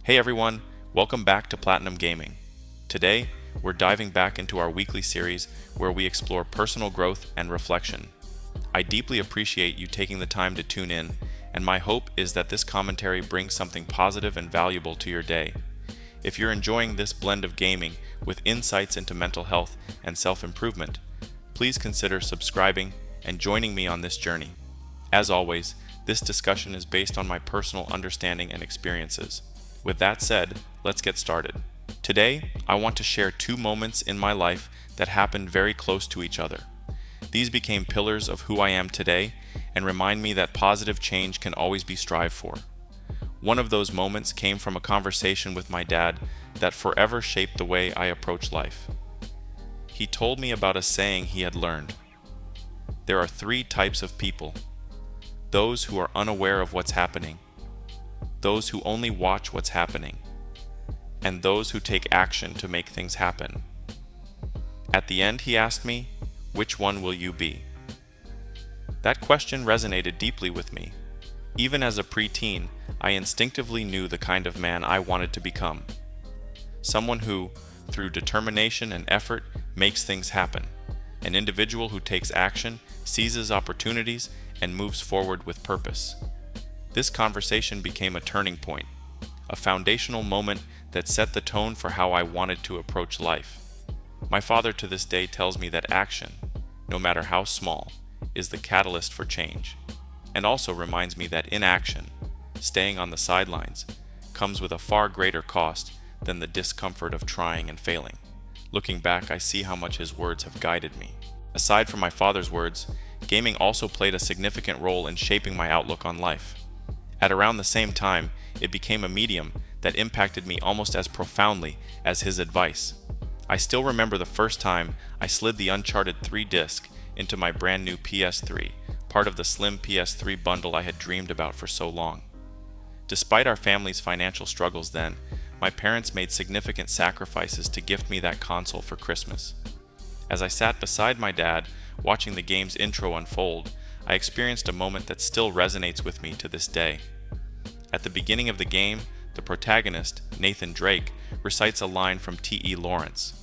Hey everyone, welcome back to Platinum Gaming. Today, we're diving back into our weekly series where we explore personal growth and reflection. I deeply appreciate you taking the time to tune in, and my hope is that this commentary brings something positive and valuable to your day. If you're enjoying this blend of gaming with insights into mental health and self-improvement, please consider subscribing and joining me on this journey. As always, this discussion is based on my personal understanding and experiences. With that said, let's get started. Today, I want to share two moments in my life that happened very close to each other. These became pillars of who I am today and remind me that positive change can always be strived for. One of those moments came from a conversation with my dad that forever shaped the way I approach life. He told me about a saying he had learned. There are three types of people: those who are unaware of what's happening, those who only watch what's happening, and those who take action to make things happen. At the end, he asked me, "Which one will you be?" That question resonated deeply with me. Even as a preteen, I instinctively knew the kind of man I wanted to become. Someone who, through determination and effort, makes things happen. An individual who takes action, seizes opportunities, and moves forward with purpose. This conversation became a turning point, a foundational moment that set the tone for how I wanted to approach life. My father to this day tells me that action, no matter how small, is the catalyst for change, and also reminds me that inaction, staying on the sidelines, comes with a far greater cost than the discomfort of trying and failing. Looking back, I see how much his words have guided me. Aside from my father's words, gaming also played a significant role in shaping my outlook on life. At around the same time, it became a medium that impacted me almost as profoundly as his advice. I still remember the first time I slid the Uncharted 3 disc into my brand new PS3, part of the slim PS3 bundle I had dreamed about for so long. Despite our family's financial struggles then, my parents made significant sacrifices to gift me that console for Christmas. As I sat beside my dad, watching the game's intro unfold, I experienced a moment that still resonates with me to this day. At the beginning of the game, the protagonist, Nathan Drake, recites a line from T.E. Lawrence.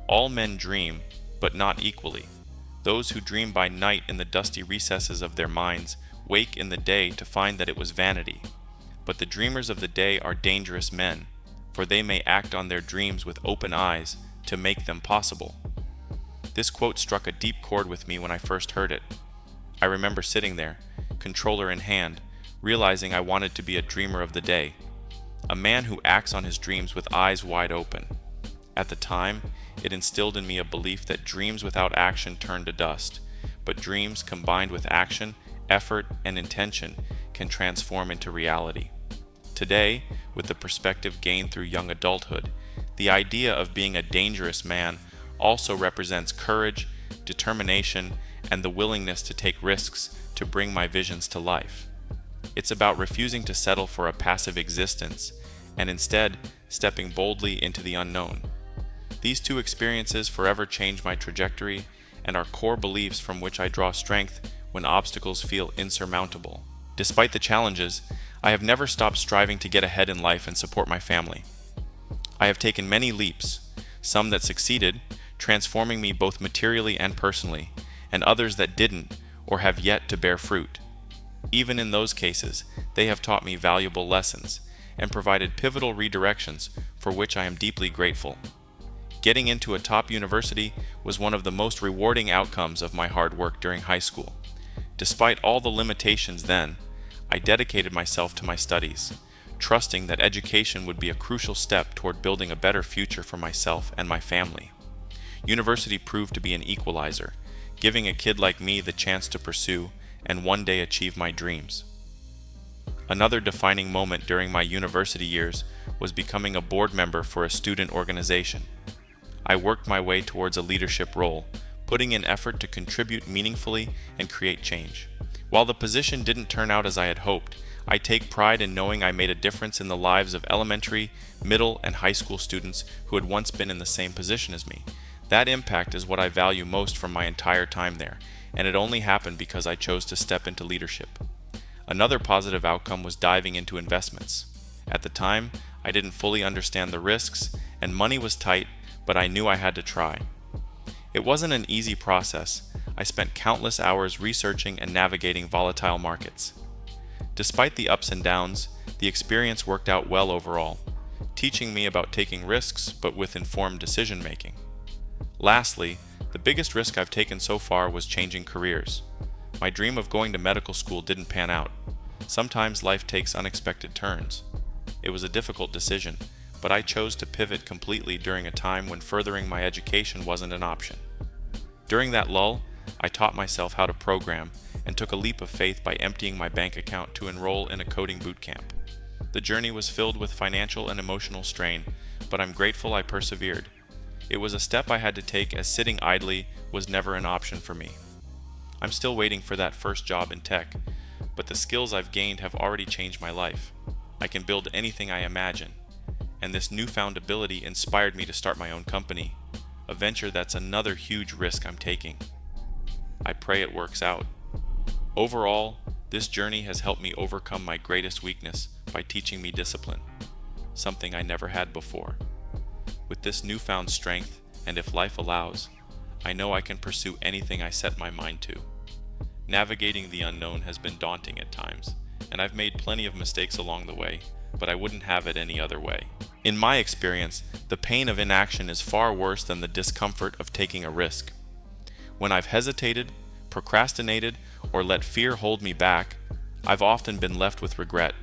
"All men dream, but not equally. Those who dream by night in the dusty recesses of their minds wake in the day to find that it was vanity. But the dreamers of the day are dangerous men, for they may act on their dreams with open eyes to make them possible." This quote struck a deep chord with me when I first heard it. I remember sitting there, controller in hand, realizing I wanted to be a dreamer of the day, a man who acts on his dreams with eyes wide open. At the time, it instilled in me a belief that dreams without action turn to dust, but dreams combined with action, effort, and intention can transform into reality. Today, with the perspective gained through young adulthood, the idea of being a dangerous man also represents courage, determination, and the willingness to take risks to bring my visions to life. It's about refusing to settle for a passive existence and instead stepping boldly into the unknown. These two experiences forever change my trajectory and are core beliefs from which I draw strength when obstacles feel insurmountable. Despite the challenges, I have never stopped striving to get ahead in life and support my family. I have taken many leaps, some that succeeded, transforming me both materially and personally, and others that didn't or have yet to bear fruit. Even in those cases, they have taught me valuable lessons and provided pivotal redirections for which I am deeply grateful. Getting into a top university was one of the most rewarding outcomes of my hard work during high school. Despite all the limitations then, I dedicated myself to my studies, trusting that education would be a crucial step toward building a better future for myself and my family. University proved to be an equalizer, giving a kid like me the chance to pursue and one day achieve my dreams. Another defining moment during my university years was becoming a board member for a student organization. I worked my way towards a leadership role, putting in effort to contribute meaningfully and create change. While the position didn't turn out as I had hoped, I take pride in knowing I made a difference in the lives of elementary, middle, and high school students who had once been in the same position as me. That impact is what I value most from my entire time there, and it only happened because I chose to step into leadership. Another positive outcome was diving into investments. At the time, I didn't fully understand the risks, and money was tight, but I knew I had to try. It wasn't an easy process. I spent countless hours researching and navigating volatile markets. Despite the ups and downs, the experience worked out well overall, teaching me about taking risks but with informed decision making. Lastly, the biggest risk I've taken so far was changing careers. My dream of going to medical school didn't pan out. Sometimes life takes unexpected turns. It was a difficult decision, but I chose to pivot completely during a time when furthering my education wasn't an option. During that lull, I taught myself how to program and took a leap of faith by emptying my bank account to enroll in a coding bootcamp. The journey was filled with financial and emotional strain, but I'm grateful I persevered. It was a step I had to take, as sitting idly was never an option for me. I'm still waiting for that first job in tech, but the skills I've gained have already changed my life. I can build anything I imagine, and this newfound ability inspired me to start my own company, a venture that's another huge risk I'm taking. I pray it works out. Overall, this journey has helped me overcome my greatest weakness by teaching me discipline, something I never had before. With this newfound strength, and if life allows, I know I can pursue anything I set my mind to. Navigating the unknown has been daunting at times, and I've made plenty of mistakes along the way, but I wouldn't have it any other way. In my experience, the pain of inaction is far worse than the discomfort of taking a risk. When I've hesitated, procrastinated, or let fear hold me back, I've often been left with regret,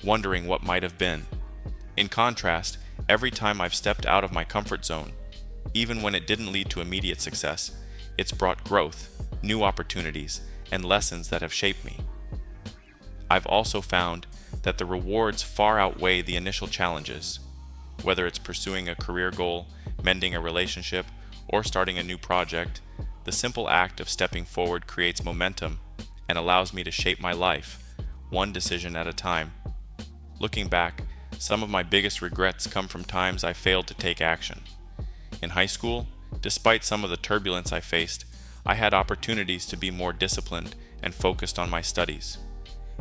wondering what might have been. In contrast, every time I've stepped out of my comfort zone, even when it didn't lead to immediate success, it's brought growth, new opportunities, and lessons that have shaped me. I've also found that the rewards far outweigh the initial challenges. Whether it's pursuing a career goal, mending a relationship, or starting a new project, the simple act of stepping forward creates momentum and allows me to shape my life, one decision at a time. Looking back, some of my biggest regrets come from times I failed to take action. In high school, despite some of the turbulence I faced, I had opportunities to be more disciplined and focused on my studies.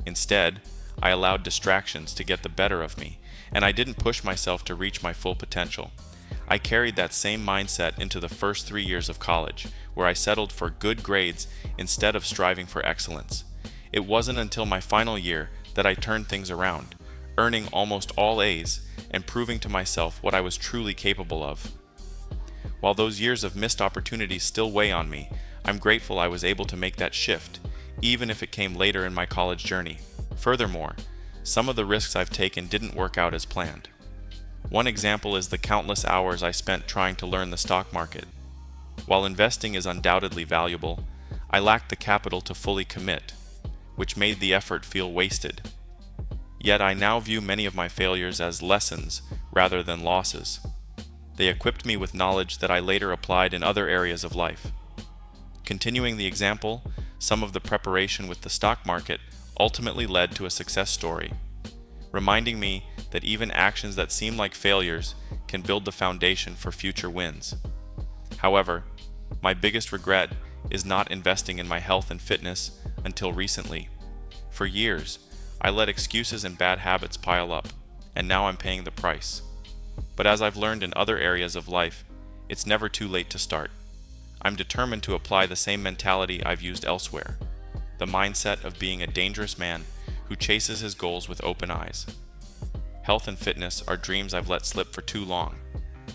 Instead, I allowed distractions to get the better of me, and I didn't push myself to reach my full potential. I carried that same mindset into the first 3 years of college, where I settled for good grades instead of striving for excellence. It wasn't until my final year that I turned things around, earning almost all A's and proving to myself what I was truly capable of. While those years of missed opportunities still weigh on me, I'm grateful I was able to make that shift, even if it came later in my college journey. Furthermore, some of the risks I've taken didn't work out as planned. One example is the countless hours I spent trying to learn the stock market. While investing is undoubtedly valuable, I lacked the capital to fully commit, which made the effort feel wasted. Yet I now view many of my failures as lessons rather than losses. They equipped me with knowledge that I later applied in other areas of life. Continuing the example, some of the preparation with the stock market ultimately led to a success story, reminding me that even actions that seem like failures can build the foundation for future wins. However, my biggest regret is not investing in my health and fitness until recently. For years, I let excuses and bad habits pile up, and now I'm paying the price. But as I've learned in other areas of life, it's never too late to start. I'm determined to apply the same mentality I've used elsewhere, the mindset of being a dangerous man who chases his goals with open eyes. Health and fitness are dreams I've let slip for too long,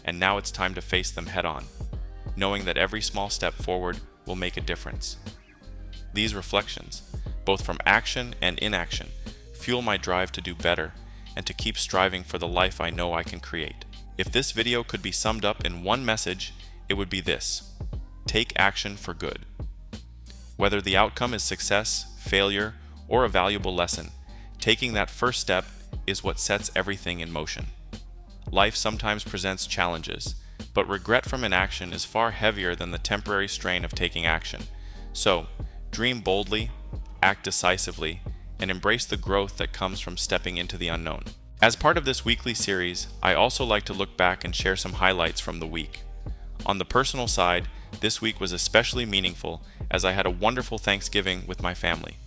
and now it's time to face them head on, knowing that every small step forward will make a difference. These reflections, both from action and inaction, fuel my drive to do better and to keep striving for the life I know I can create. If this video could be summed up in one message, it would be this: take action for good. Whether the outcome is success, failure, or a valuable lesson, taking that first step is what sets everything in motion. Life sometimes presents challenges, but regret from inaction is far heavier than the temporary strain of taking action. So, dream boldly, act decisively, and embrace the growth that comes from stepping into the unknown. As part of this weekly series, I also like to look back and share some highlights from the week. On the personal side, this week was especially meaningful as I had a wonderful Thanksgiving with my family.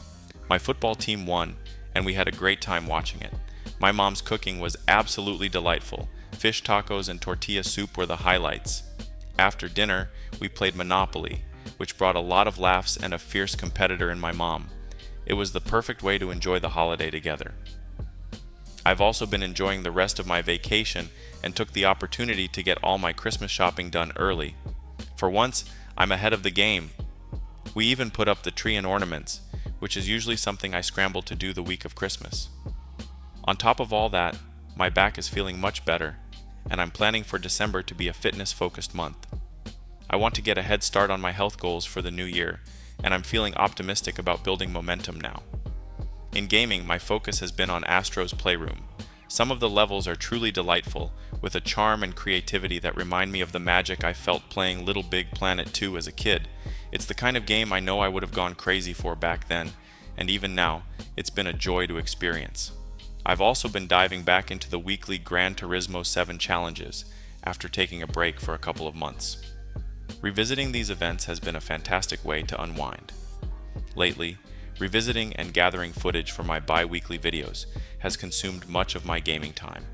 My football team won, and we had a great time watching it. My mom's cooking was absolutely delightful. Fish tacos and tortilla soup were the highlights. After dinner, we played Monopoly, which brought a lot of laughs and a fierce competitor in my mom. It was the perfect way to enjoy the holiday together. I've also been enjoying the rest of my vacation and took the opportunity to get all my Christmas shopping done early. For once, I'm ahead of the game. We even put up the tree and ornaments, which is usually something I scramble to do the week of Christmas. On top of all that, my back is feeling much better, and I'm planning for December to be a fitness-focused month. I want to get a head start on my health goals for the new year, and I'm feeling optimistic about building momentum now. In gaming, my focus has been on Astro's Playroom. Some of the levels are truly delightful, with a charm and creativity that remind me of the magic I felt playing Little Big Planet 2 as a kid. It's the kind of game I know I would have gone crazy for back then, and even now, it's been a joy to experience. I've also been diving back into the weekly Gran Turismo 7 challenges, after taking a break for a couple of months. Revisiting these events has been a fantastic way to unwind. Lately, revisiting and gathering footage for my bi-weekly videos has consumed much of my gaming time,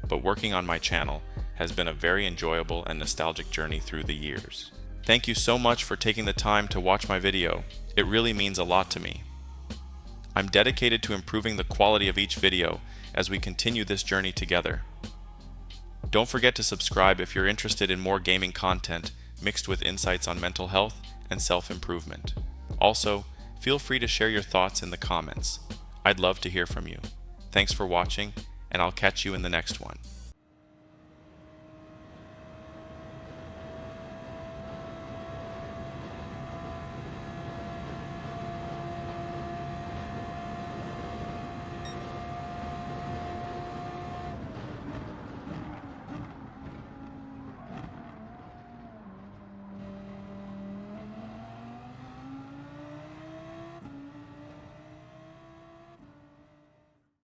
but working on my channel has been a very enjoyable and nostalgic journey through the years. Thank you so much for taking the time to watch my video. It really means a lot to me. I'm dedicated to improving the quality of each video as we continue this journey together. Don't forget to subscribe if you're interested in more gaming content mixed with insights on mental health and self-improvement. Also, feel free to share your thoughts in the comments. I'd love to hear from you. Thanks for watching, and I'll catch you in the next one.